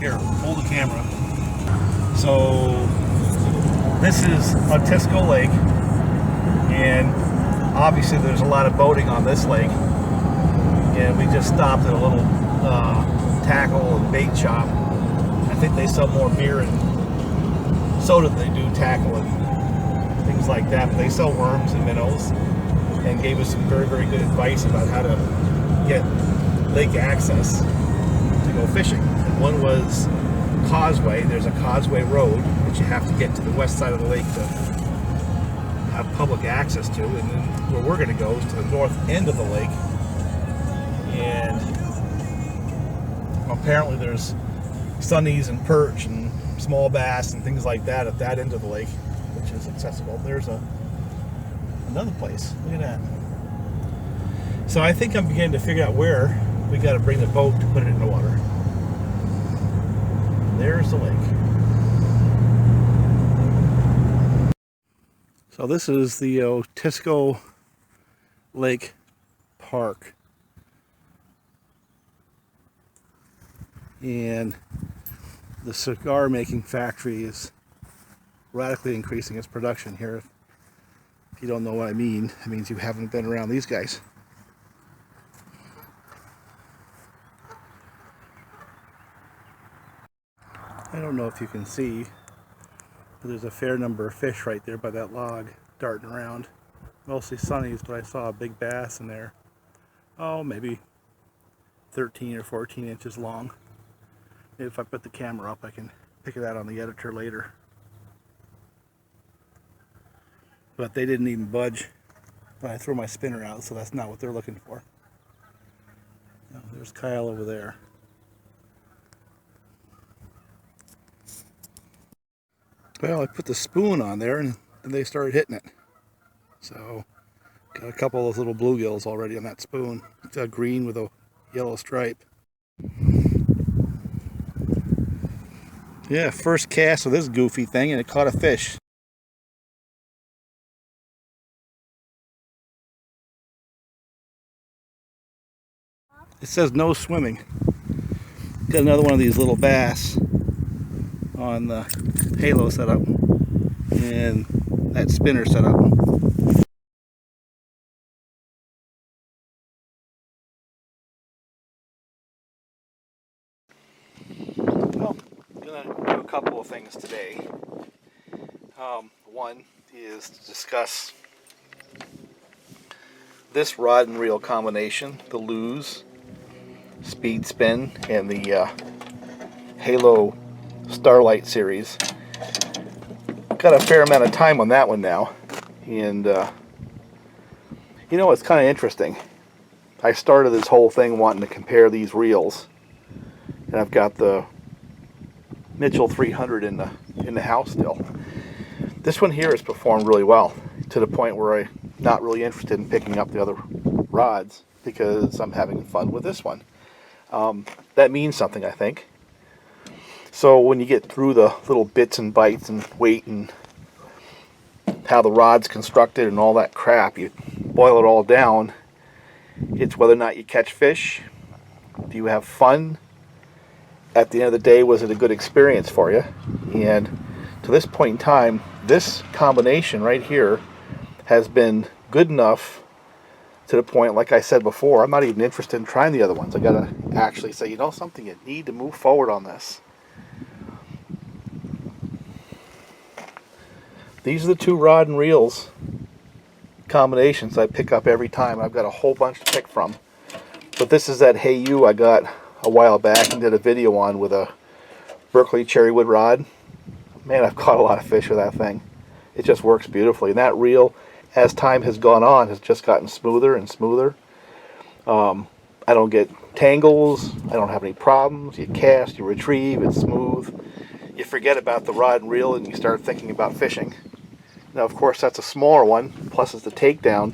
Here, hold the camera. So this is Otisco Lake, and obviously there's a lot of boating on this lake. And we just stopped at a little tackle and bait shop. I think they sell more beer and soda than they do tackle and things like that. But they sell worms and minnows, and gave us some very, very good advice about how to get lake access to go fishing. And one was Causeway. There's a Causeway road that you have to get to the west side of the lake to have public access to, and then where we're going to go is to the north end of the lake. And apparently there's sunnies and perch and small bass and things like that at that end of the lake, which is accessible. There's another place. Look at that. So I think I'm beginning to figure out where we got to bring the boat to put it in the water. There's the lake. So this is the Otisco Lake Park. And the cigar making factory is radically increasing its production here. If you don't know what I mean, it means you haven't been around these guys. I don't know if you can see, but there's a fair number of fish right there by that log darting around. Mostly sunnies, but I saw a big bass in there. Oh, maybe 13 or 14 inches long. Maybe if I put the camera up, I can pick it out on the editor later. But they didn't even budge when I threw my spinner out, so that's not what they're looking for. Now, there's Kyle over there. Well, I put the spoon on there and they started hitting it. So, got a couple of those little bluegills already on that spoon. It's a green with a yellow stripe. Yeah, first cast of this goofy thing, and it caught a fish. It says no swimming. Got another one of these little bass on the halo setup and that spinner setup. Well, I'm going to do a couple of things today. One is to discuss this rod and reel combination, the Lews Speed Spin and the Halo Starlight series. Got a fair amount of time on that one now, and you know, it's kind of interesting. I started this whole thing wanting to compare these reels, and I've got the Mitchell 300 in the house still. This one here has performed really well, to the point where I'm not really interested in picking up the other rods because I'm having fun with this one. That means something, I think. So when you get through the little bits and bytes and weight and how the rod's constructed and all that crap, you boil it all down, it's whether or not you catch fish. Do you have fun? At the end of the day, was it a good experience for you? And to this point in time, this combination right here has been good enough to the point, like I said before, I'm not even interested in trying the other ones. I gotta actually say, you know something, you need to move forward on this. These are the two rod and reels combinations I pick up every time. I've got a whole bunch to pick from. But this is that Hey You I got a while back and did a video on with a Berkeley cherrywood rod. Man, I've caught a lot of fish with that thing. It just works beautifully. And that reel, as time has gone on, has just gotten smoother and smoother. I don't get tangles. I don't have any problems. You cast, you retrieve, it's smooth. You forget about the rod and reel and you start thinking about fishing. Now, of course, that's a smaller one, plus it's the takedown.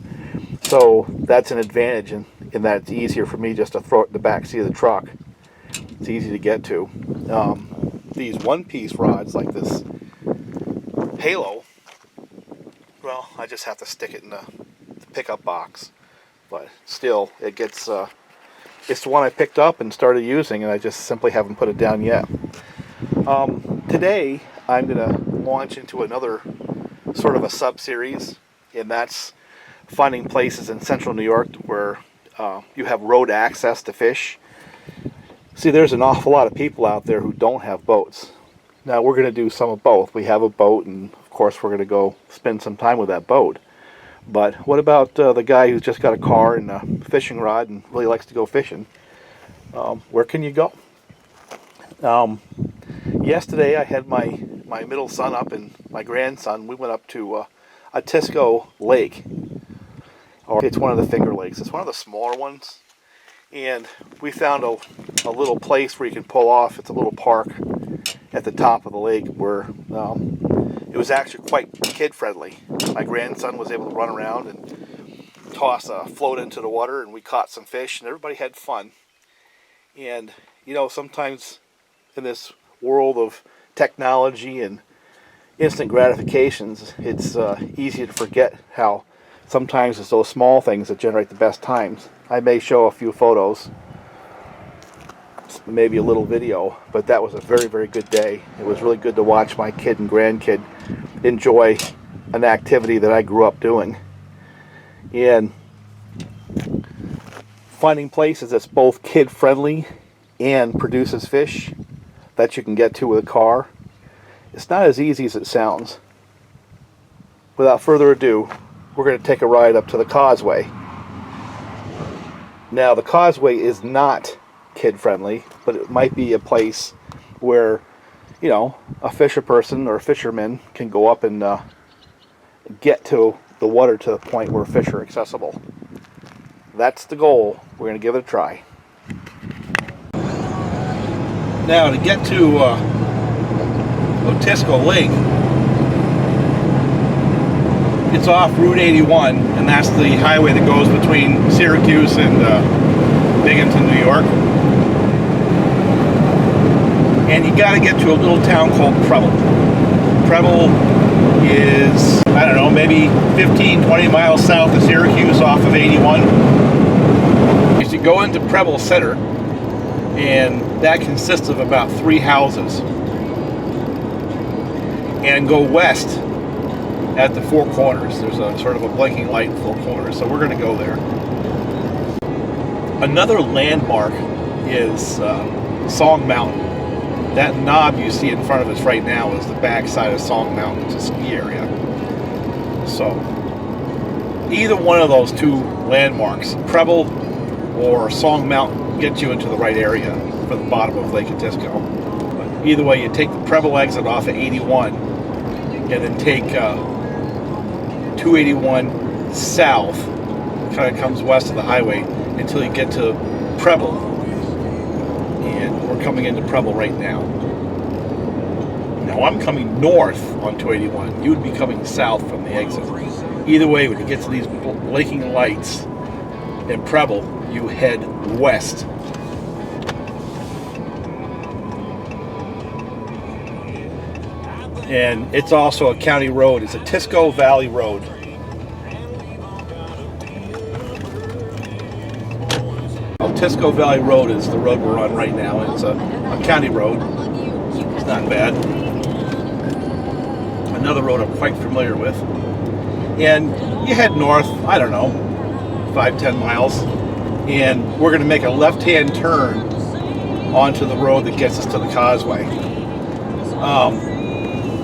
So that's an advantage in that it's easier for me just to throw it in the back seat of the truck. It's easy to get to. These one-piece rods like this Halo, well, I just have to stick it in the pickup box. But still, it gets it's the one I picked up and started using, and I just simply haven't put it down yet. Today I'm going to launch into another sort of a sub-series, and that's finding places in central New York where you have road access to fish. See, there's an awful lot of people out there who don't have boats. Now, we're going to do some of both. We have a boat, and of course we're going to go spend some time with that boat. But what about the guy who's just got a car and a fishing rod and really likes to go fishing? Where can you go? Yesterday I had my middle son up and my grandson. We went up to Otisco Lake. Or it's one of the Finger Lakes. It's one of the smaller ones. And we found a little place where you can pull off. It's a little park at the top of the lake where it was actually quite kid-friendly. My grandson was able to run around and toss a float into the water, and we caught some fish, and everybody had fun. And, you know, sometimes in this world of technology and instant gratifications, it's easy to forget how sometimes it's those small things that generate the best times. I may show a few photos, maybe a little video, but that was a very, very good day. It was really good to watch my kid and grandkid enjoy an activity that I grew up doing. And finding places that's both kid-friendly and produces fish that you can get to with a car, it's not as easy as it sounds. Without further ado, we're going to take a ride up to the Causeway. Now, the Causeway is not kid-friendly, but it might be a place where, you know, a fisher person or a fisherman can go up and get to the water to the point where fish are accessible. That's the goal. We're going to give it a try. Now, to get to Otisco Lake, it's off Route 81, and that's the highway that goes between Syracuse and Binghamton, New York. And you got to get to a little town called Preble. Preble is, I don't know, maybe 15, 20 miles south of Syracuse off of 81. You go into Preble Center, and that consists of about 3 houses. And go west at the 4 corners. There's a sort of a blinking light in 4 corners, so we're going to go there. Another landmark is Song Mountain. That knob you see in front of us right now is the backside of Song Mountain. It's a ski area. So either one of those 2 landmarks, Preble or Song Mountain, get you into the right area for the bottom of Lake Otisco. But either way, you take the Preble exit off at 81 and then take 281 south, kind of comes west of the highway until you get to Preble. And we're coming into Preble right now. Now I'm coming north on 281. You would be coming south from the exit. Either way, when you get to these blinking lights in Preble, you head west. And it's also a county road. It's a Otisco Valley Road. Otisco Valley Road is the road we're on right now. It's a county road. It's not bad. Another road I'm quite familiar with. And you head north, I don't know, 5-10 miles, and we're going to make a left-hand turn onto the road that gets us to the Causeway.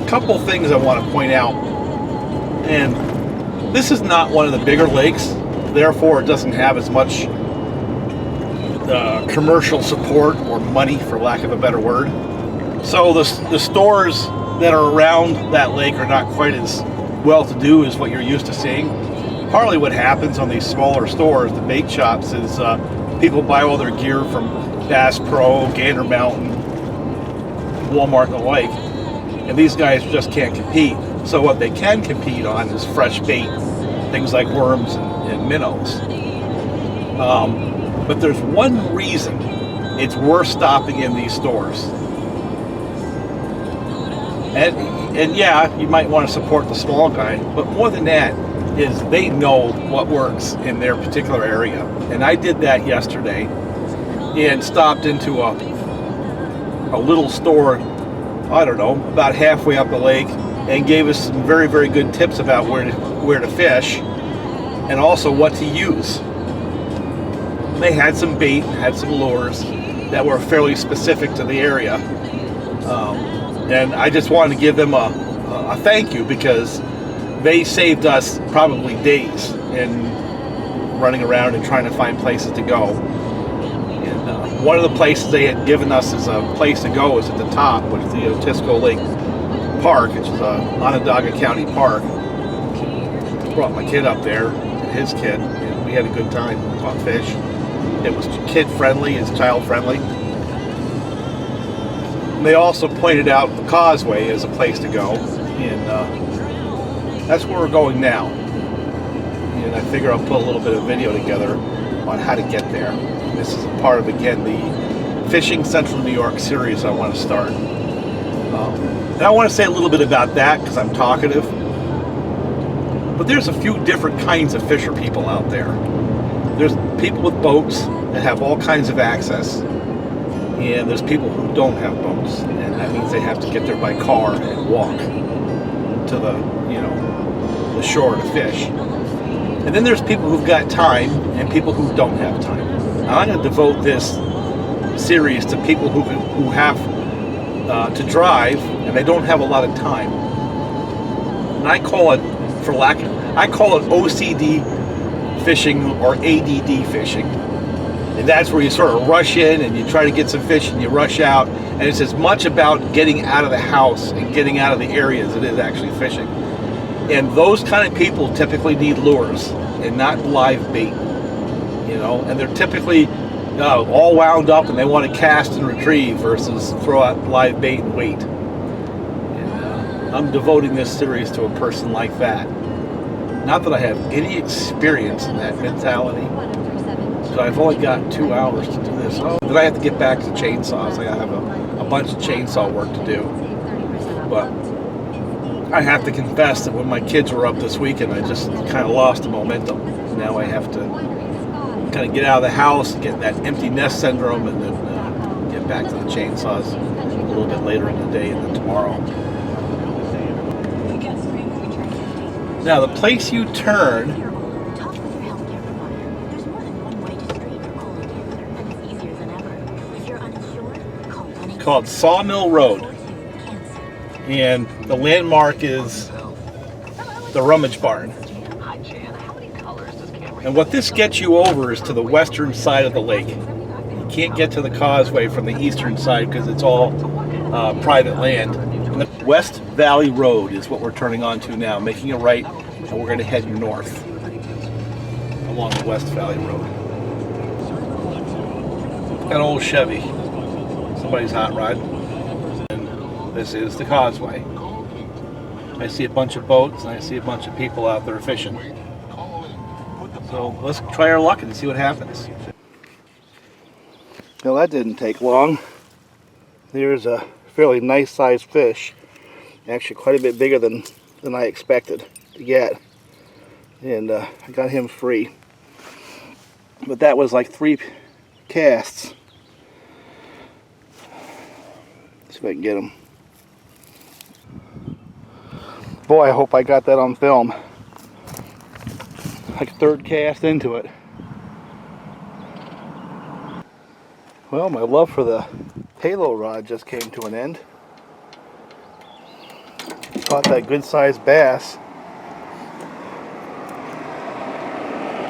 Couple things I want to point out, and this is not one of the bigger lakes, therefore it doesn't have as much commercial support or money, for lack of a better word. So the stores that are around that lake are not quite as well-to-do as what you're used to seeing. Partly what happens on these smaller stores, the bait shops, is people buy all their gear from Bass Pro, Gander Mountain, Walmart and the like. And these guys just can't compete. So what they can compete on is fresh bait, things like worms and minnows. But there's one reason it's worth stopping in these stores. And yeah, you might want to support the small guy, but more than that is they know what works in their particular area. And I did that yesterday. and stopped into a little store, I don't know, about halfway up the lake, and gave us some very, very good tips about where to fish and also what to use. They had some bait, had some lures that were fairly specific to the area. And I just wanted to give them a thank you, because they saved us probably days in running around and trying to find places to go. And one of the places they had given us as a place to go is at the top, which is the Otisco Lake Park, which is a Onondaga County park. Brought my kid up there, and his kid, and we had a good time, caught fish. It was kid friendly, it's child friendly. They also pointed out the Causeway as a place to go, and that's where we're going now. And I figure I'll put a little bit of video together on how to get there. This is a part of, again, the Fishing Central New York series I want to start. And I want to say a little bit about that because I'm talkative. But there's a few different kinds of fisher people out there. There's people with boats that have all kinds of access. And there's people who don't have boats, and that means they have to get there by car and walk to the shore to fish. And then there's people who've got time and people who don't have time. Now, I'm going to devote this series to people who have to drive and they don't have a lot of time. And I call it, I call it OCD fishing or ADD fishing. And that's where you sort of rush in and you try to get some fish and you rush out. And it's as much about getting out of the house and getting out of the area as it is actually fishing. And those kind of people typically need lures and not live bait. And they're typically all wound up and they want to cast and retrieve versus throw out live bait and wait. And I'm devoting this series to a person like that. Not that I have any experience in that mentality. I've only got 2 hours to do this. Oh, then I have to get back to chainsaws. I have a bunch of chainsaw work to do. But I have to confess that when my kids were up this weekend, I just kind of lost the momentum. Now I have to kind of get out of the house, get that empty nest syndrome, and then get back to the chainsaws a little bit later in the day and then tomorrow. Now the place you turn called Sawmill Road, and the landmark is the Rummage Barn. And what this gets you over is to the western side of the lake. You can't get to the Causeway from the eastern side because it's all private land. And the West Valley Road is what we're turning onto now, making a right, and we're going to head north along the West Valley Road. Got an old Chevy. Somebody's hot rod. And this is the Causeway. I see a bunch of boats and I see a bunch of people out there fishing. So let's try our luck and see what happens. Well, that didn't take long. There's a fairly nice sized fish. Actually quite a bit bigger than I expected to get. And I got him free. But that was like 3 casts. See if I can get him. Boy, I hope I got that on film. Like 3rd cast into it. Well, my love for the halo rod just came to an end. Caught that good sized bass.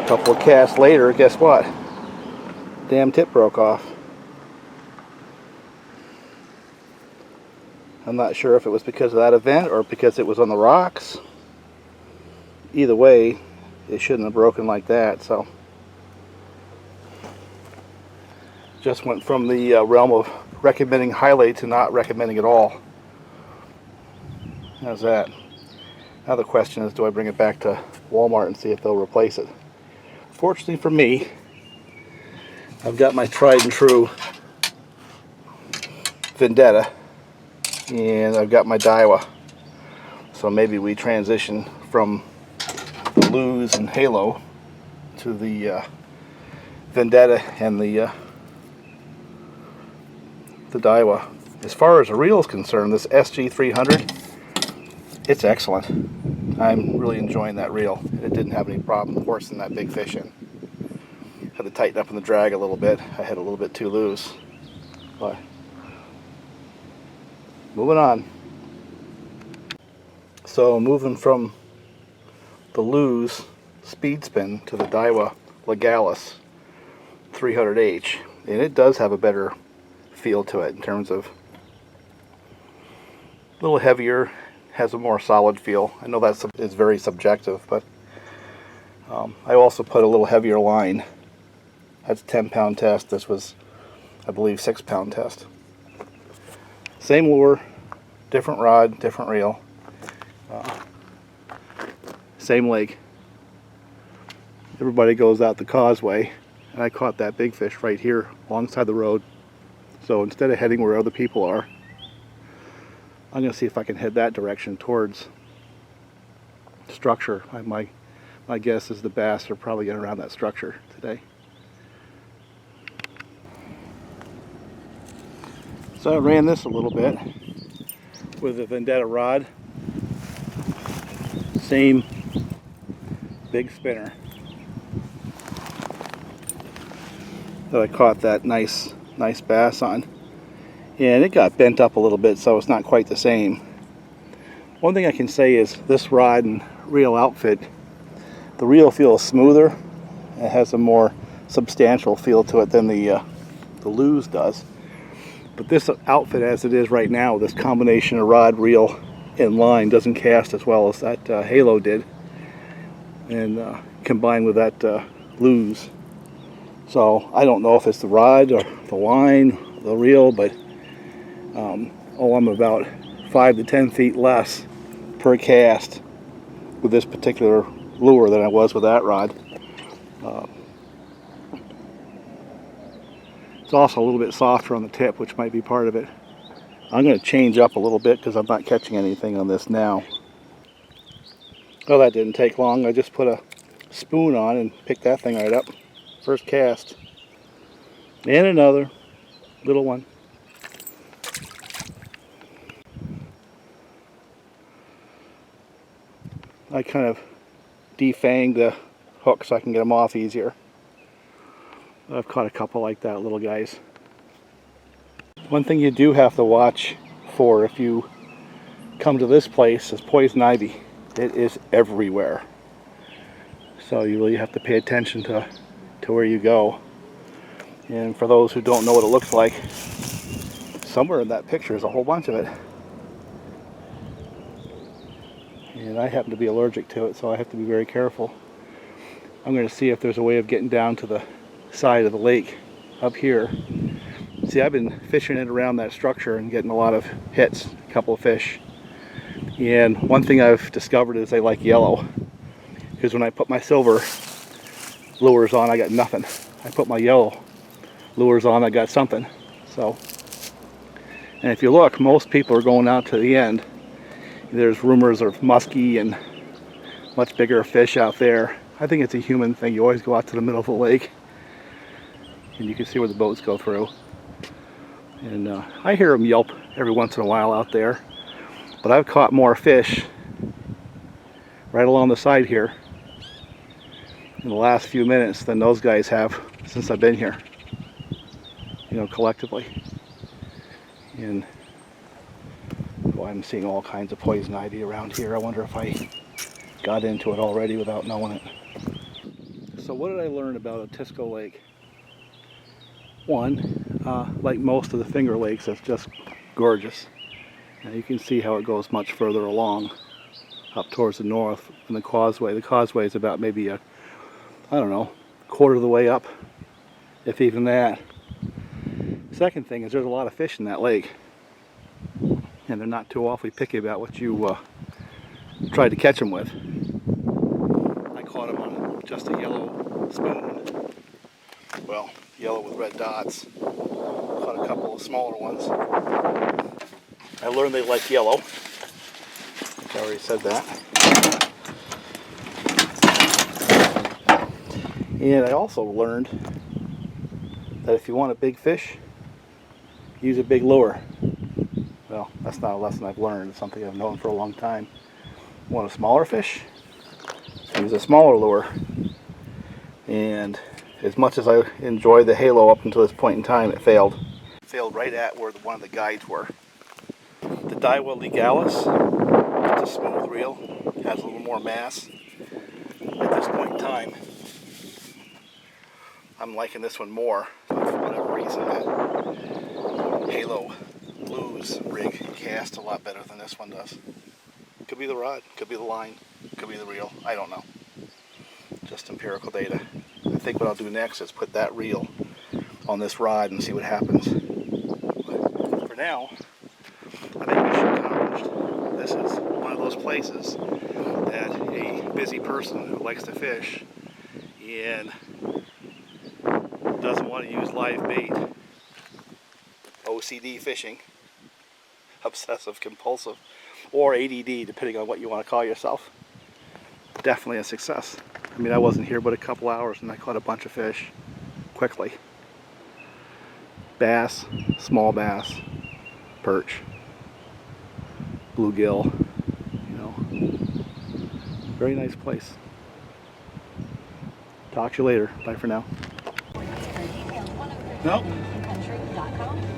A couple of casts later, guess what? Damn tip broke off. I'm not sure if it was because of that event or because it was on the rocks. Either way, it shouldn't have broken like that, so just went from the realm of recommending highly to not recommending at all. How's that? Now the question is, do I bring it back to Walmart and see if they'll replace it? Fortunately for me, I've got my tried and true Vendetta, and I've got my Diawa. So maybe we transition from the Lews and Halo to the Vendetta and the the Diawa. As far as a reel is concerned, this SG300, it's excellent. I'm really enjoying that reel. It didn't have any problem forcing that big fish in. Had to tighten up in the drag a little bit. I had a little bit too loose. But moving on. So moving from the Lews speed spin to the Diawa Legalis 300H, and it does have a better feel to it in terms of a little heavier, has a more solid feel. I know that's is very subjective, but I also put a little heavier line. That's 10-pound test. This was, I believe, 6-pound test. Same lure, different rod, different reel, same lake. Everybody goes out the Causeway, and I caught that big fish right here alongside the road. So instead of heading where other people are, I'm going to see if I can head that direction towards structure. My guess is the bass are probably getting around that structure today. So I ran this a little bit with a Vendetta rod. Same big spinner that I caught that nice bass on. And it got bent up a little bit, so it's not quite the same. One thing I can say is this rod and reel outfit, the reel feels smoother. It has a more substantial feel to it than the Lews does. But this outfit as it is right now, this combination of rod, reel, and line doesn't cast as well as that Halo did. And combined with that Lews. So I don't know if it's the rod or the line, the reel, but I'm about 5 to 10 feet less per cast with this particular lure than I was with that rod. It's also a little bit softer on the tip, which might be part of it. I'm going to change up a little bit because I'm not catching anything on this now. Well, that didn't take long. I just put a spoon on and picked that thing right up. First cast. And another little one. I kind of defanged the hook so I can get them off easier. I've caught a couple like that, little guys. One thing you do have to watch for if you come to this place is poison ivy. It is everywhere. So you really have to pay attention to where you go. And for those who don't know what it looks like, somewhere in that picture is a whole bunch of it. And I happen to be allergic to it, so I have to be very careful. I'm going to see if there's a way of getting down to the side of the lake up here. See, I've been fishing it around that structure and getting a lot of hits, a couple of fish. And one thing I've discovered is they like yellow. Because when I put my silver lures on, I got nothing. I put my yellow lures on, I got something. So, and if you look, most people are going out to the end. There's rumors of muskie and much bigger fish out there. I think it's a human thing. You always go out to the middle of the lake and you can see where the boats go through. And I hear them yelp every once in a while out there. But I've caught more fish right along the side here in the last few minutes than those guys have since I've been here. You know, collectively. And well, I'm seeing all kinds of poison ivy around here. I wonder if I got into it already without knowing it. So what did I learn about Otisco Lake? One, like most of the Finger Lakes, it's just gorgeous. Now you can see how it goes much further along up towards the north than the Causeway. The Causeway is about maybe I don't know, quarter of the way up, if even that. Second thing is there's a lot of fish in that lake. And they're not too awfully picky about what you tried to catch them with. I caught them on just a yellow spoon. Well, yellow with red dots. Caught a couple of smaller ones. I learned they like yellow. I think I already said that. And I also learned that if you want a big fish, use a big lure. Well, that's not a lesson I've learned. It's something I've known for a long time. Want a smaller fish? Use a smaller lure. And as much as I enjoyed the halo up until this point in time, it failed. It failed right at where one of the guides were. The Diawa Legalis, it's a smooth reel, has a little more mass. At this point in time, I'm liking this one more. For whatever reason, that Halo Lews rig casts a lot better than this one does. Could be the rod, could be the line, could be the reel, I don't know. Just empirical data. I think what I'll do next is put that reel on this rod and see what happens. But for now, I think mission accomplished. This is one of those places that a busy person who likes to fish and doesn't want to use live bait, OCD fishing, obsessive compulsive, or ADD, depending on what you want to call yourself. Definitely a success. I mean, I wasn't here but a couple hours and I caught a bunch of fish quickly. Bass, small bass, perch, bluegill, you know. Very nice place. Talk to you later. Bye for now. Nope.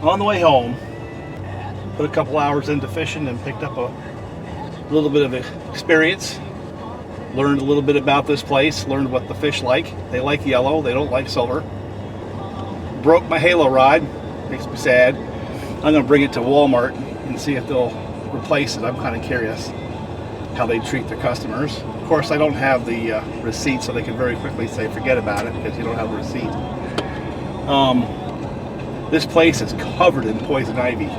On the way home, put a couple hours into fishing and picked up a little bit of experience. Learned a little bit about this place, learned what the fish like. They like yellow, they don't like silver. Broke my halo rod, makes me sad. I'm gonna bring it to Walmart and see if they'll replace it. I'm kind of curious how they treat their customers. Of course, I don't have the receipt, so they can very quickly say forget about it because you don't have the receipt. This place is covered in poison ivy,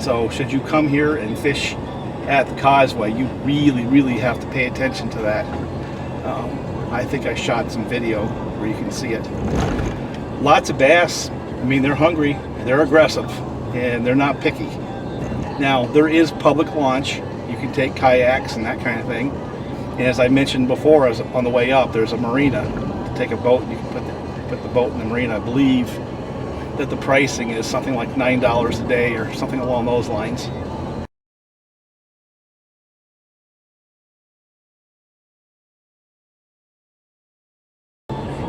so should you come here and fish at the Causeway, you really have to pay attention to that. I think I shot some video where you can see it. Lots of bass. I mean, they're hungry, they're aggressive, and they're not picky. Now, there is public launch. You can take kayaks and that kind of thing. And as I mentioned before, as on the way up, there's a marina to take a boat. You can put the boat in the marina. I believe that the pricing is something like $9 a day or something along those lines.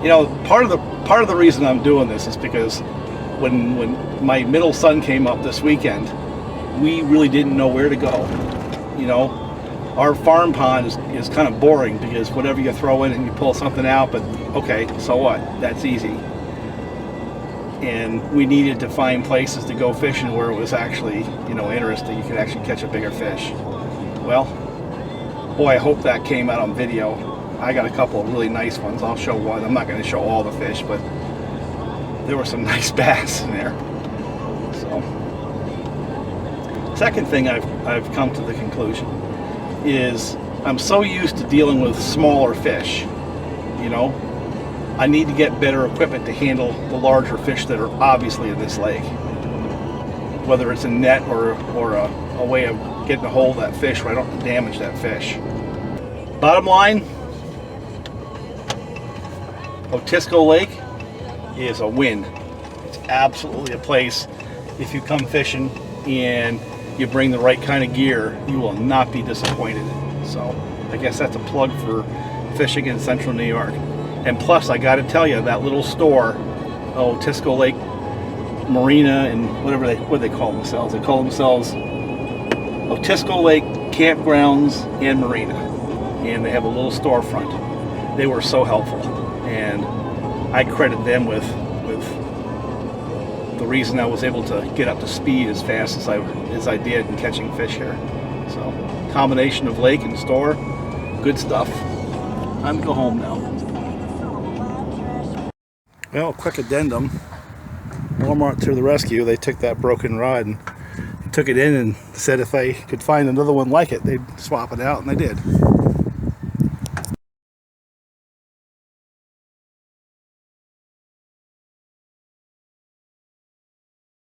You know, part of the reason I'm doing this is because when my middle son came up this weekend, we really didn't know where to go. You know, our farm pond is kind of boring because whatever you throw in and you pull something out, but okay, so what? That's easy. And we needed to find places to go fishing where it was actually, you know, interesting. You could actually catch a bigger fish. Well, boy, I hope that came out on video. I got a couple of really nice ones. I'll show one. I'm not going to show all the fish, but there were some nice bass in there. So, second thing I've come to the conclusion is I'm so used to dealing with smaller fish. You know, I need to get better equipment to handle the larger fish that are obviously in this lake. Whether it's a net or a way of getting a hold of that fish where I don't damage that fish. Bottom line, Otisco Lake is a win. It's absolutely a place. If you come fishing and you bring the right kind of gear, you will not be disappointed. So I guess that's a plug for fishing in Central New York. And plus, I got to tell you, that little store, Otisco Lake Marina and what they call themselves. They call themselves Otisco Lake Campgrounds and Marina, and they have a little storefront. They were so helpful, and I credit them with the reason I was able to get up to speed as fast as I did in catching fish here. So, combination of lake and store, good stuff. Time to go home now. Well, quick addendum. Walmart to the rescue. They took that broken rod and took it in and said if they could find another one like it, they'd swap it out, and they did.